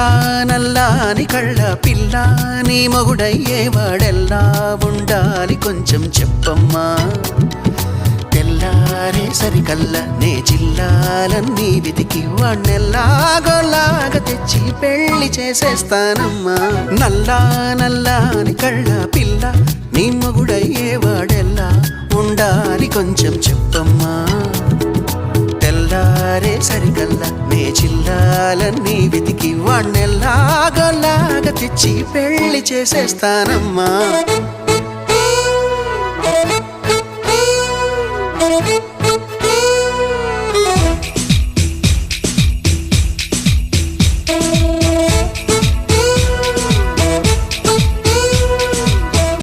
నల్లా నల్లాని కళ్ళ పిల్ల నీ మొగుడయ్యేవాడెల్లా ఉండాలి కొంచెం చెప్పమ్మా తెల్లారే సరికల్లా నే జిల్లాలన్నీ వెతికి వాణ్ణెల్లాగోలాగా తెచ్చి పెళ్లి చేసేస్తానమ్మా నల్లా నల్లాని కళ్ళ పిల్ల నీ మొగుడయ్యేవాడెల్లా ఉండాలి కొంచెం చెప్పమ్మా తెల్లారే సరికల్లా నే జిల్లాలన్నీ వెతికి వాణ్ణెల్లాగోలాగా తెచ్చి పెళ్లి చేసేస్తానమ్మా